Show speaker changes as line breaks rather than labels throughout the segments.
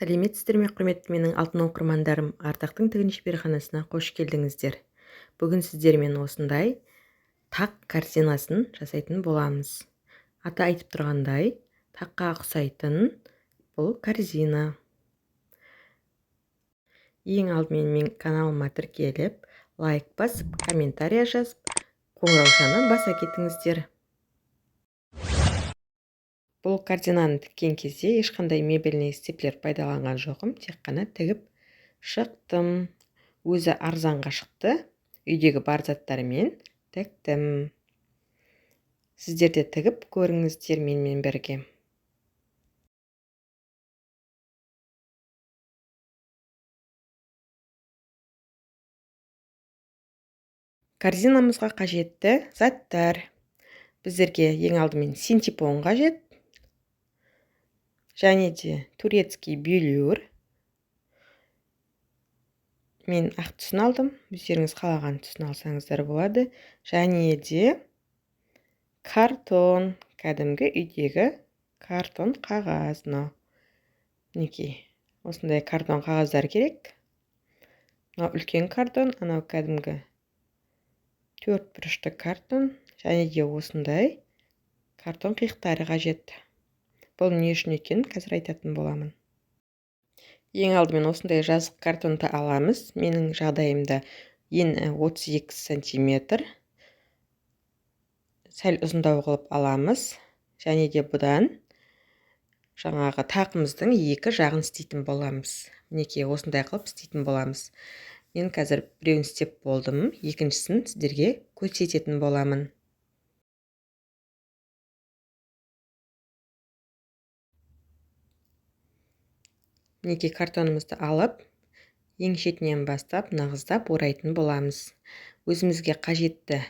Сәлеметсіздер ме, құрметті менің алтын оқырмандарым, Ардақтың тігін шеберханасына қош келдіңіздер. Бүгін сіздермен осындай тақ корзинасын жасайтын боламыз. Аты айтып тұрғандай, таққа ұқсайтын бұл корзина. Ең алдымен мен каналыма тіркеліп, лайк басып, комментария жазып, қоңыраушаны баса кетіңіздер. Бұл корзинаны тіккен кезде ешқандай мебельный степлер пайдаланған жоқым, тек қана тігіп шықтым. Өзі арзанға шықты, үйдегі бар заттармен тіктім. Сіздер де тігіп көріңіздер менімен бірге. Корзинамызға қажетті заттар. Біздерге ең алдымен синтепон қажет, және де турецкий бюлюр. Мен ақ түсін алдым, өздеріңіз қалаған түсін алсаңыздар болады. Және де картон, кәдімгі үйдегі картон қағаз. Мінекей, осындай картон қағаздар керек. Мынау үлкен картон, анау кәдімгі 4 бұрышты картон, және де осындай картон қиықтары қажет. Бұл не үшін екенін қазір айтатын боламын. Ең алдымен осындай жазық картонды аламыз. Менің жағдайымда ені 32 сантиметр. Сәл ұзындау қылып аламыз. Және де бұдан жаңағы тақымыздың екі жағын істейтін боламыз. Мінекей осындай қылып істейтін боламыз. Мен қазір біреуін істеп болдым, екіншісін сіздерге көрсететін боламын. Мінекей картонымызды алып, ең шетінен бастап нығыздап орайтын боламыз. Өзімізге қажетті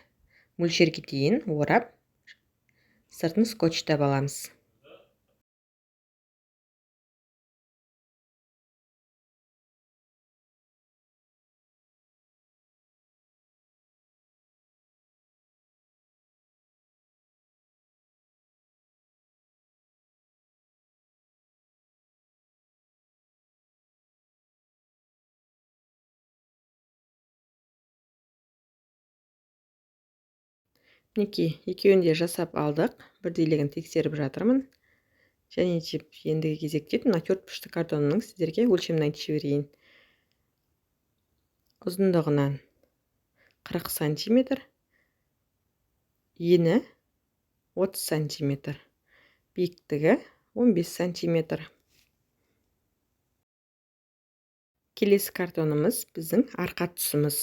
мөлшерге дейін орап, сыртын скотчтап аламыз. Мінекей, екеуін де жасап алдық. Бірдейлігін тексеріп жатырмын. Және де ендігі кезекте мына 4 бұрышты картонның сіздерге өлшемін айтып жіберейін. Ұзындығынан 40 сантиметр, ені 30 сантиметр, биіктігі 15 сантиметр. Келесі картонымыз біздің арқа тұсымыз.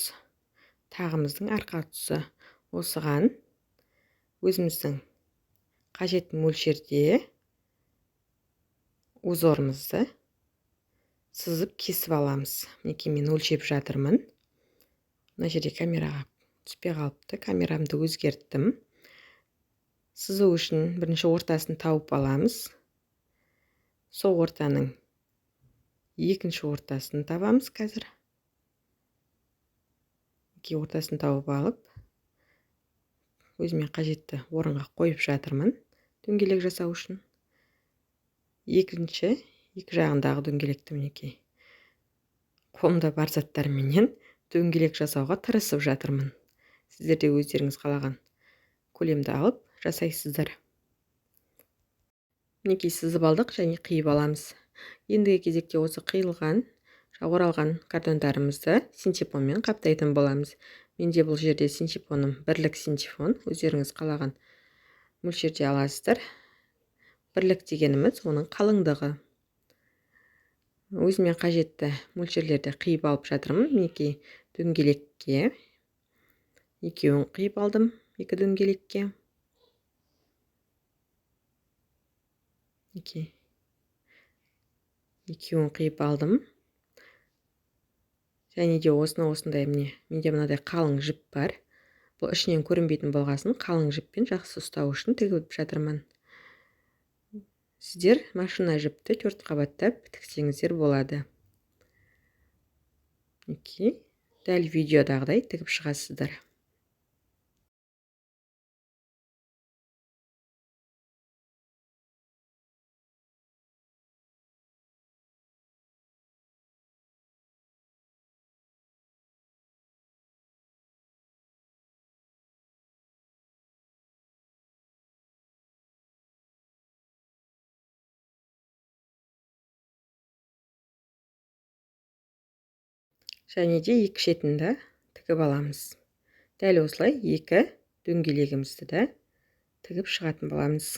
Тағымыздың арқа тұсы. Осыған өзіміздің қажет мөлшерде узорымызды сызып кесіп аламыз. Мінекей мен өлшеп жатырмын. Мына жерде камераға түспей қалыпты. Камерамды өзгерттім. Сызу үшін бірінші ортасын тауып аламыз. Сол ортаның екінші ортасын табамыз қазір. Ортасын тауып алып, өзіме қажетті орынға қойып жатырмын дөңгелек жасау үшін. Екі жағындағы дөңгелекті мінекей қолымда бар заттарменен дөңгелек жасауға тырысып жатырмын. Сіздер де өздеріңіз қалаған көлемді алып жасайсыздар. Мінекей сызып алдық және қиып аламыз. Ендігі кезекте осы қиылған, оралған картондарымызды синтепонмен қаптайтын боламыз. Менде бұл жерде синтепоным бірлік синтепон. Өздеріңіз қалаған мөлшерде аласыздар. Бірлік дегеніміз оның қалыңдығы. Өзіме қажетті мөлшерлерді қиып алып жатырмын. Мінекей дөңгелекке екеуін қиып алдым, екі дөңгелекке. Екеуін қиып алдым. Және де осындай менде мынадай қалың жіп бар. Бұл ішінен көрінбейтін болғасын, қалың жіппен жақсы ұстау үшін тігіп жатырмын. Сіздер машина жіпті 4 қабаттап тіксеңіздер болады. Дәл видеодағыдай тігіп шығасыздар. Және де екі шетін де тігіп аламыз. Дәл осылай екі дөңгелегімізді де тігіп шығатын боламыз.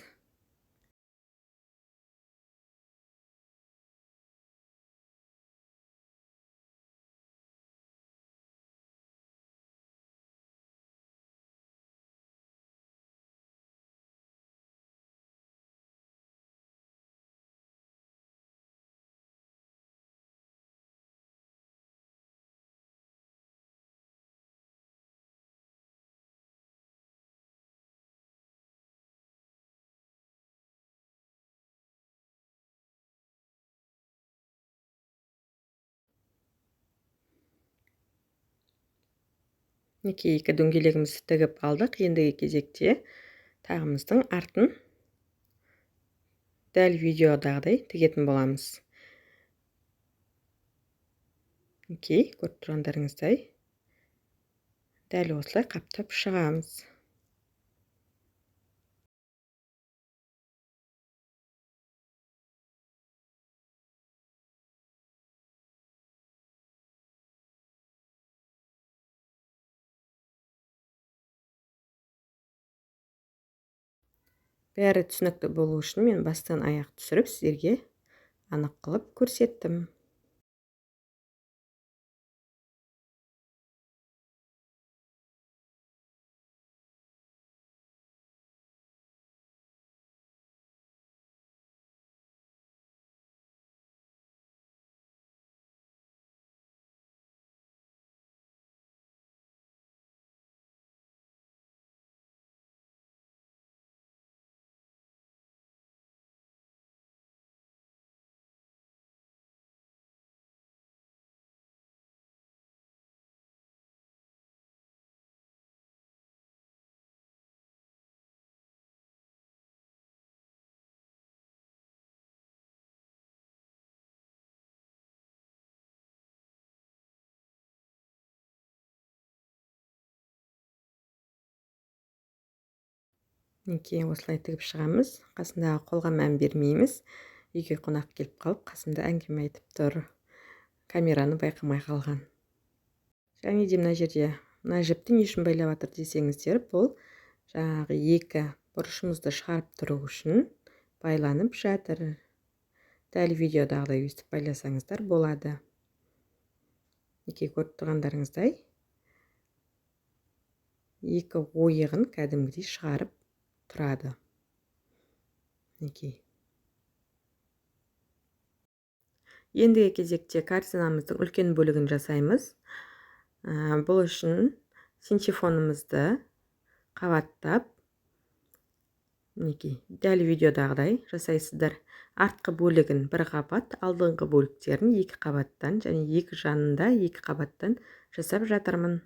Екі дөңгелегімізді тігіп алдық. Ендігі кезекте тағымыздың артын дәл видеодағыдай тігетін боламыз. Көріп тұрғандарыңыздай дәл осылай қаптап шығамыз. Бәрі түсінікті болу үшін мен бастан аяқ түсіріп сіздерге анық қылып көрсеттім. Осылай тігіп шығамыз. Қасындағы қолға мән бермейміз. Үйге қонақ келіп қалып, қасымда әңгіме айтып тұр. Камераны байқамай қалған. Және де мына жерде мына жіпті не үшін байлап жатыр десеңіздер, бұл жаңағы екі бұрышымызды шығарып тұру үшін байланып жатыр. Дәл видеодағыдай өстіп байласаңыздар болады. Көріп тұрғандарыңыздай екі ойығын кәдімгідей шығарып тұрады. Ендігі кезекте картинамыздың үлкен бөлігін жасаймыз. Бұл үшін синтефонымызды қабаттап, дәл видеодағыдай жасайсыздар. Артқы бөлігін бір қабат, алдыңғы бөліктерін екі қабаттан және екі жанында екі қабаттан жасап жатырмын.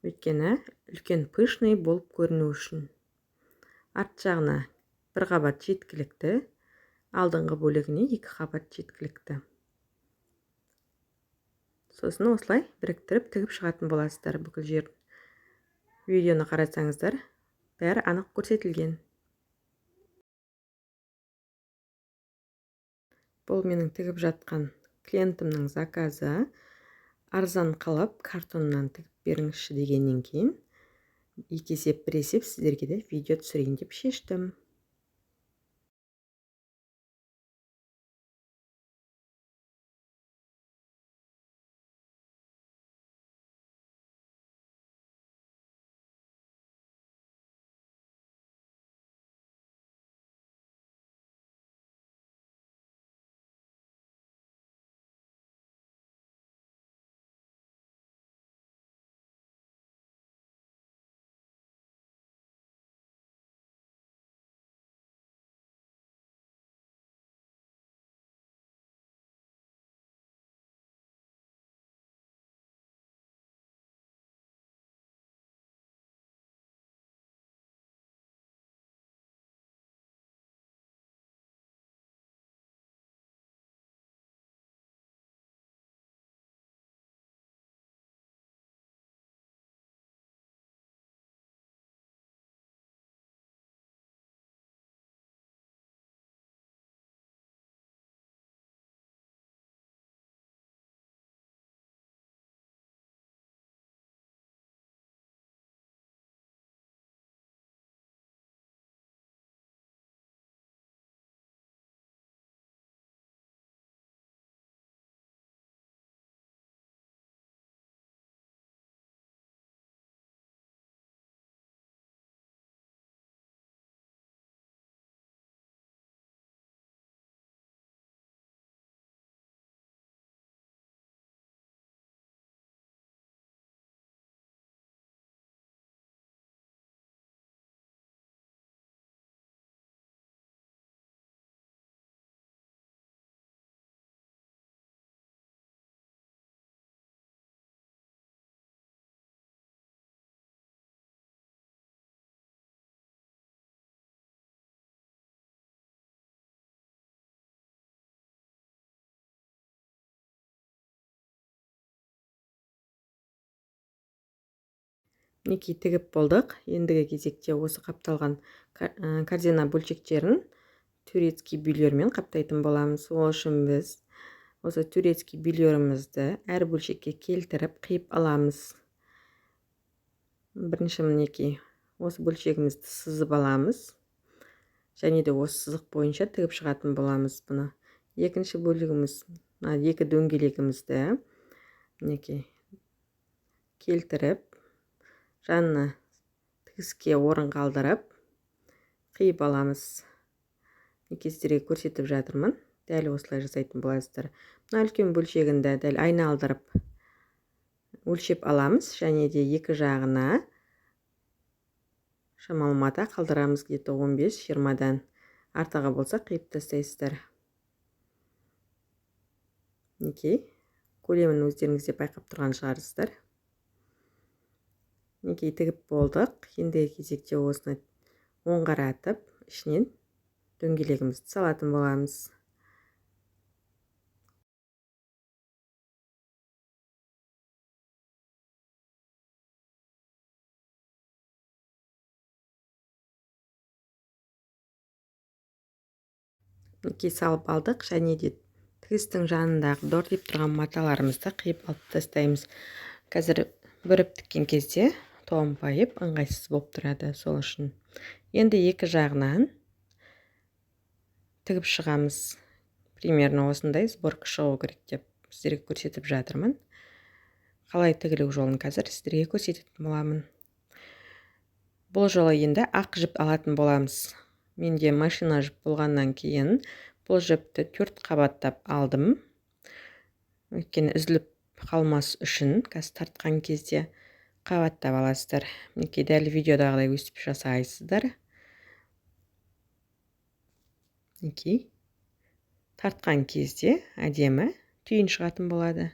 Өйткені үлкен пышный болып көріну үшін. Арт жағына бір қабат жеткілікті, алдыңғы бөлігіне екі қабат жеткілікті. Сосын осылай біріктіріп тігіп шығатын боласыздар бүкіл жерін. Видеоны қарасаңыздар, бәрі анық көрсетілген. Бұл менің тігіп жатқан клиентімнің заказы. Арзан қылып картоннан тігіп беріңізші дегеннен кейін екі есеп бір есеп сіздерге де видео түсірейін деп шештім. Мінекей тігіп болдық. Ендігі кезекте осы қапталған корзина бөлшектерін турецкий бүйілермен қаптайтын боламыз. Ол үшін біз осы турецкий бүйілерімізді әр бөлшекке келтіріп қиып аламыз. Бірінші мінекей осы бөлшегімізді сызып аламыз. Және де осы сызық бойынша тігіп шығатын боламыз бұны. Екінші бөлігіміз, екі дөңгелегімізді мінекей келтіріп, жанына тігіске орын қалдырып, қиып аламыз. Мінекей сіздерге көрсетіп жатырмын. Дәл осылай жасайтын боласыздар. Мына үлкен бөлшегінде дәл айналдырып өлшеп аламыз. Және де екі жағына шамалы мата қалдырамыз, где-то 15-20-дан. Артығы болса қиып тастайсыздар. Мінекей көлемін өздеріңіз де байқап тұрған шығарсыздар. Мінекей тігіп болдық. Ендігі кезекте осыны оң қаратып, ішінен дөңгелегімізді салатын боламыз. Мінекей салып алдық, және де тігістің жанындағы дор деп тұрған маталарымызды қиып алып тастаймыз. Қазір бүріп тіккен кезде томпайып ыңғайсыз болып тұрады, сол үшін. Енді екі жағынан тігіп шығамыз. Примерно осындай сборка шығу керек деп сіздерге көрсетіп жатырмын. Қалай тігілу жолын қазір сіздерге көрсететін боламын. Бұл жолы енді ақ жіп алатын боламыз. Менде машина жіп болғаннан кейін бұл жіпті 4 қабаттап алдым. Өйткені үзіліп қалмас үшін қазір тартқан кезде қабаттап аласыздар. Мінекей дәл видеодағыдай өстіп жасайсыздар. Мінекей тартқан кезде әдемі түйін шығатын болады.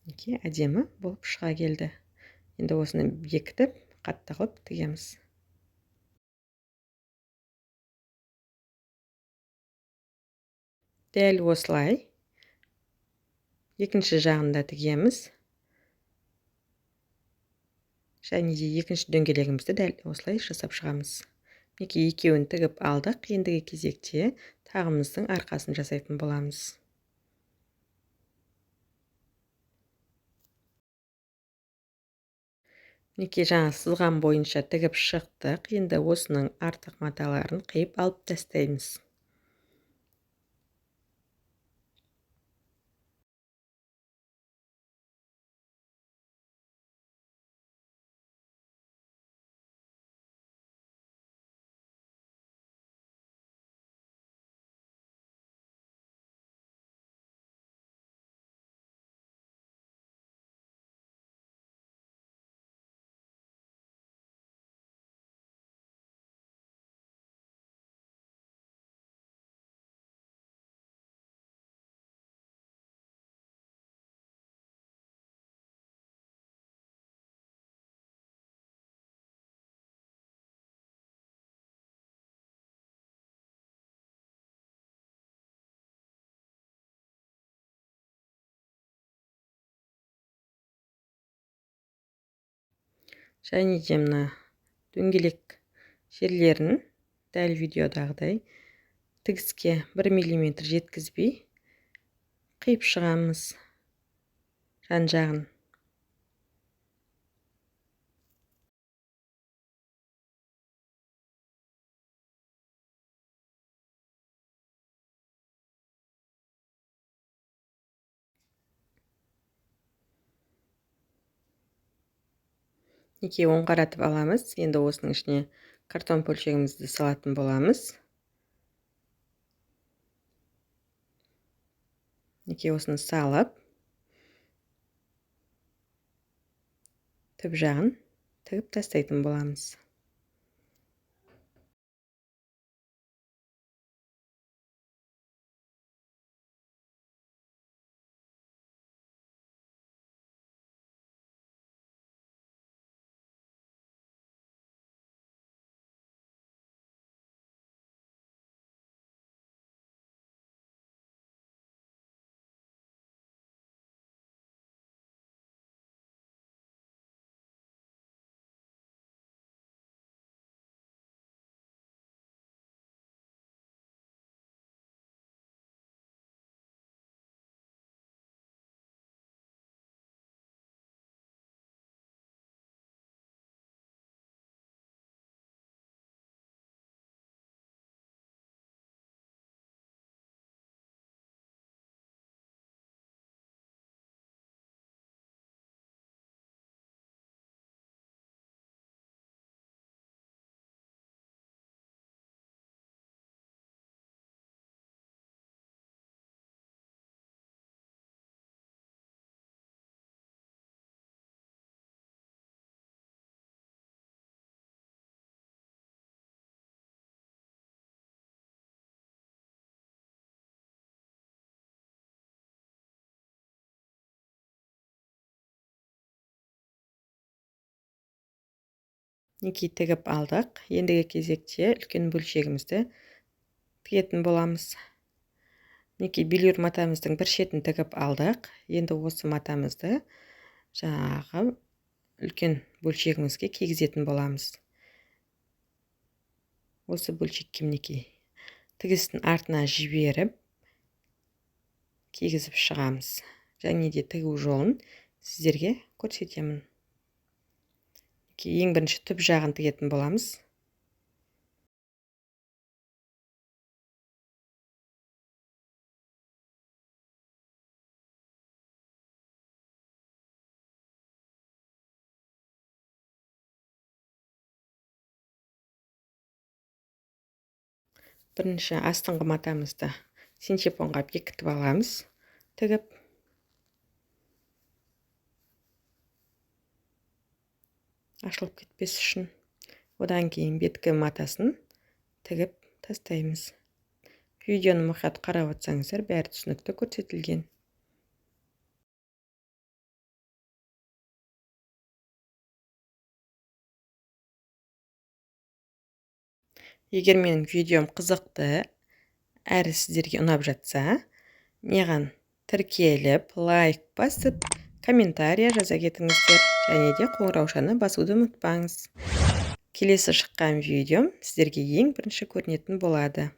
Мінекей әдемі болып шыға келді. Енді осыны бекітіп, қатты қылып тігеміз. Дәл осылай екінші жағында тігеміз. Және де екінші дөңгелегімізді дәл осылай жасап шығамыз. Мінекей екеуін тігіп алдық. Ендігі кезекте тағымыздың арқасын жасайтын боламыз. Мінекей жаңа сызған бойынша тігіп шықтық. Енді осының артық маталарын қиып алып тастаймыз. Және де мына дөңгелек жерлерін дәл видеодағыдай тігіске 1 мм жеткізбей қиып шығамыз жан-жағын. Мінекей оң қаратып аламыз. Енді осының ішіне картон бөлшегімізді салатын боламыз. Мінекей осыны салып, түп жағын тігіп тастайтын боламыз. мінекей тігіп алдық. Ендігі кезекте үлкен бөлшегімізді тігетін боламыз. Мінекей белюр матамыздың бір шетін тігіп алдық. Енді осы матамызды жаңағы үлкен бөлшегімізге кигізетін боламыз. Осы бөлшекке мінекей тігістің артына жіберіп кигізіп шығамыз. Және де тігу жолын сіздерге көрсетемін. Ең бірінші түп жағын тігетін боламыз. Бірінші астыңғы матамызды синтепонға бекітіп аламыз. Тігіп ашылып кетпес үшін. Одан кейін беткі матасын тігіп тастаймыз. Видеоны мұқият қарап отырсаңыздар, бәрі түсінікті көрсетілген. Егер менің видеом қызықты әрі сіздерге ұнап жатса, маған тіркеліп, лайк басып, комментария жаза кетіңіздер. Және де қоңыраушаны басуды ұмытпаңыз. Келесі шыққан видеом сіздерге ең бірінші көрінетін болады.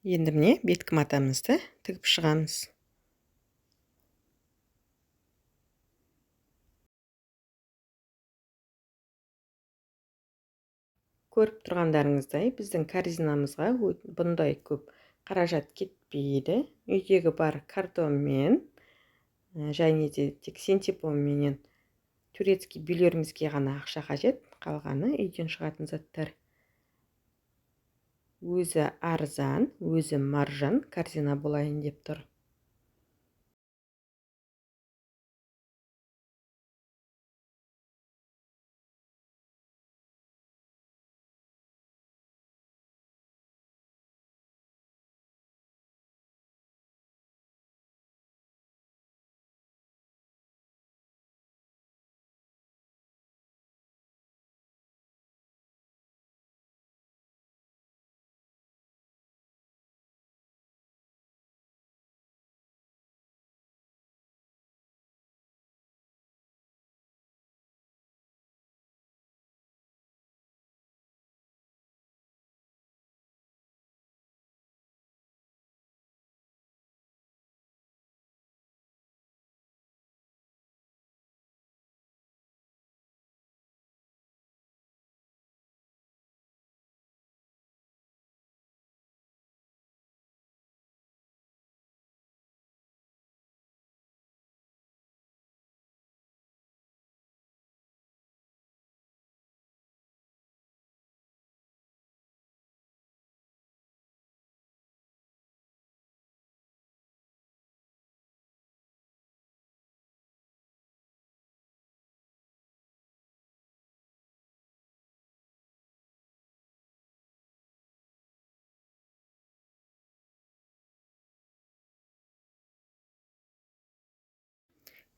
Енді міне беткі матамызды тігіп шығамыз. Көріп тұрғандарыңыздай, біздің корзинамызға бұндай көп қаражат кетпейді. Үйдегі бар картонмен және де тек синтепонменен турецкий белюрімізге ғана ақша қажет. Қалғаны үйден шығатын заттар. Өзі арзан, өзі маржан корзина болайын деп тұр.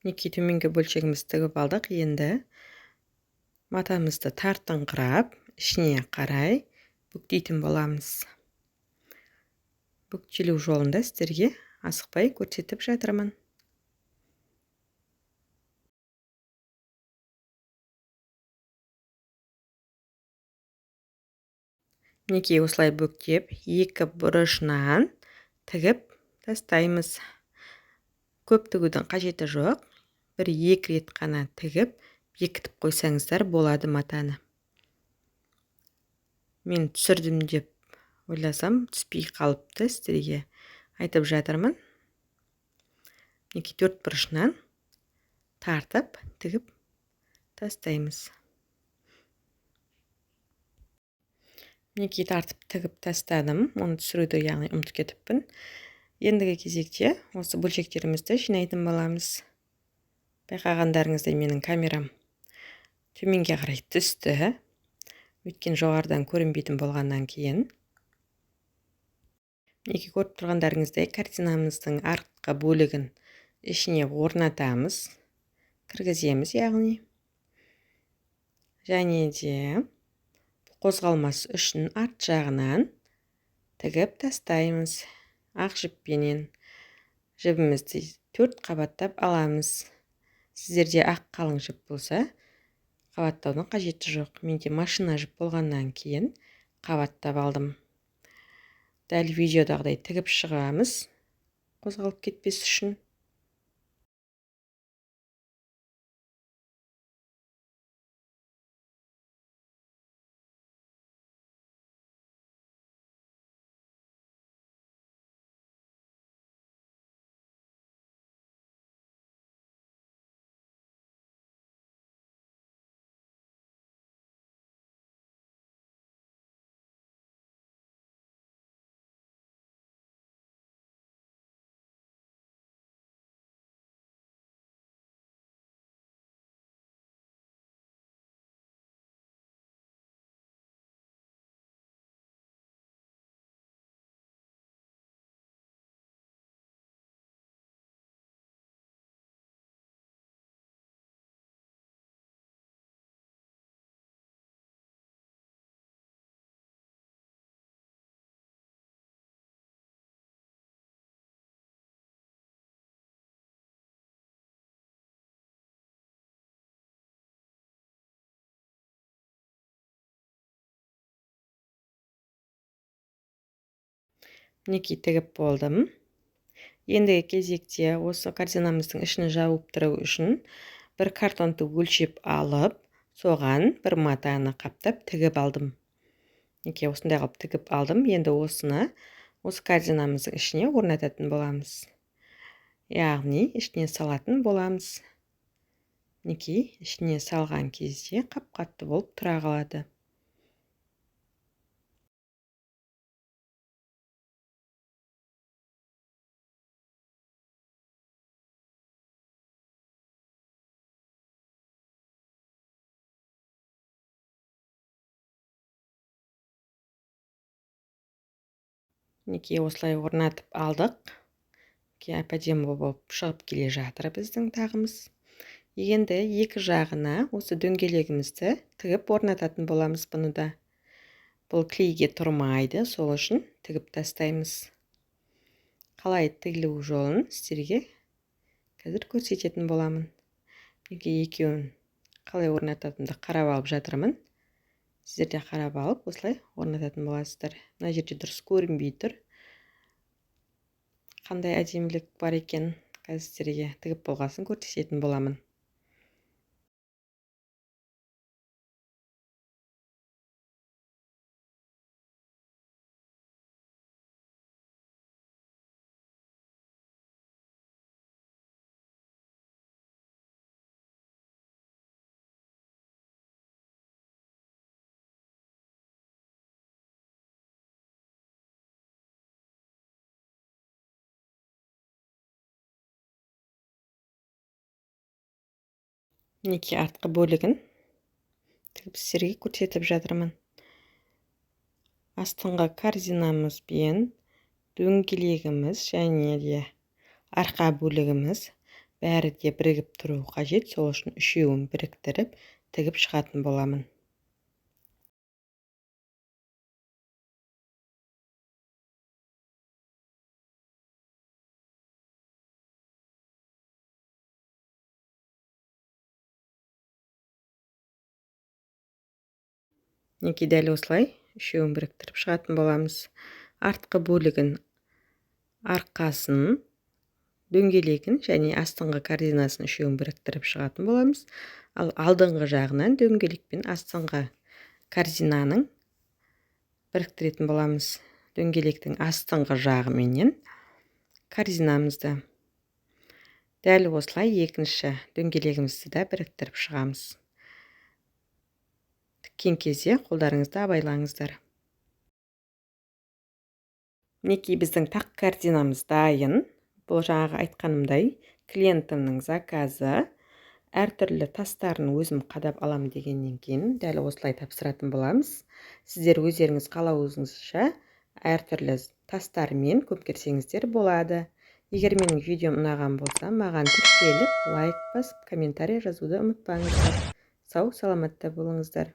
Мінекей төменгі бөлшегімізді тігіп алдық. Енді матамызды тартыңқырап, ішіне қарай бүктейтін боламыз. Бүктелу жолында сіздерге асықпай көрсетіп жатырмын. Мінекей осылай бүктеп, екі бұрышынан тігіп тастаймыз. Көп тігудің қажеті жоқ. Бір-екі рет қана тігіп, бекітіп қойсаңыздар болады матаны. Мен түсірдім деп ойласам, түспей қалыпты, сіздерге айтып жатырмын. Мінекей төрт бұрышынан тартып, тігіп тастаймыз. Мінекей тартып, тігіп тастадым. Оны түсіруді яғни ұмытып кетіппін. Ендігі кезекте осы бөлшектерімізді жинайтын боламыз. Байқағандарыңыздай менің камерам төменге қарай түсті. өйткені жоғарыдан көрінбейтін болғаннан кейін. Мінекей көріп тұрғандарыңыздай картинамыздың артқы бөлігін ішіне орнатамыз, кіргіземіз яғни. Және де қозғалмас үшін арт жағынан тігіп тастаймыз. Ақ жіппенен жібімізді 4 қабаттап аламыз. Сіздерде ақ қалың жіп болса, қабаттаудың қажеті жоқ. Менде машина жіп болғаннан кейін қабаттап алдым. Дәл видеодағыдай тігіп шығамыз, қозғалып кетпес үшін. Мінекей тігіп болдым. Ендігі кезекте осы картинамыздың ішін жауып тұру үшін бір картонды өлшеп алып, соған бір матаны қаптап тігіп алдым. Мінекей осындай қылып тігіп алдым. Енді осыны осы картинамыздың ішіне орнататын боламыз. Яғни ішіне салатын боламыз. Мінекей ішіне салған кезде қап-қатты болып тұра қалады. Мінекей осылай орнатып алдық. Әп-әдемі болып шығып келе жатыр біздің тағымыз. Енді екі жағына осы дөңгелегімізді тігіп орнататын боламыз бұны да. Бұл клейге тұрмайды, сол үшін тігіп тастаймыз. Қалай тігілу жолын сіздерге қазір көрсететін боламын. Мінекей екеуін қалай орнататынымды қарап алып жатырмын. Сіздер де қарап алып, осылай орнататын боласыздар. Мына жерде дұрыс көрінбей тұр. Қандай әдемілік бар екен, қазір сіздерге тігіп болғасын көрсететін боламын. Мінекей артқы бөлігін тігіп сіздерге көрсетіп жатырмын. Астыңғы корзинамызбен дөңгелегіміз және де арқа бөлігіміз бәрі де бірігіп тұру қажет. Сол үшін үшеуін біріктіріп тігіп шығатын боламын. Мінекей дәл осылай үшеуін біріктіріп шығатын боламыз. Артқы бөлігін, арқасын, дөңгелегін және астыңғы корзинасын үшеуін біріктіріп шығатын боламыз. Ал алдыңғы жағынан дөңгелек пен астыңғы корзинаның біріктіретін боламыз. Дөңгелектің астыңғы жағыменен корзинамызды. Дәл осылай екінші дөңгелегімізді де біріктіріп шығамыз. Тіккен кезде қолдарыңызды абайлаңыздар. Мінекей біздің тақ картинамыз дайын. Бұл жаңағы айтқанымдай клиентімнің заказы. әртүрлі тастарын өзім қадап аламын дегеннен кейін дәл осылай тапсыратын боламыз. Сіздер өздеріңіз қалауыңызша әртүрлі тастармен көмкерсеңіздер болады. Егер менің видеом ұнаған болса, маған тіркеліп, лайк басып, комментарий жазуды ұмытпаңыздар. Сау, саламатта болыңыздар.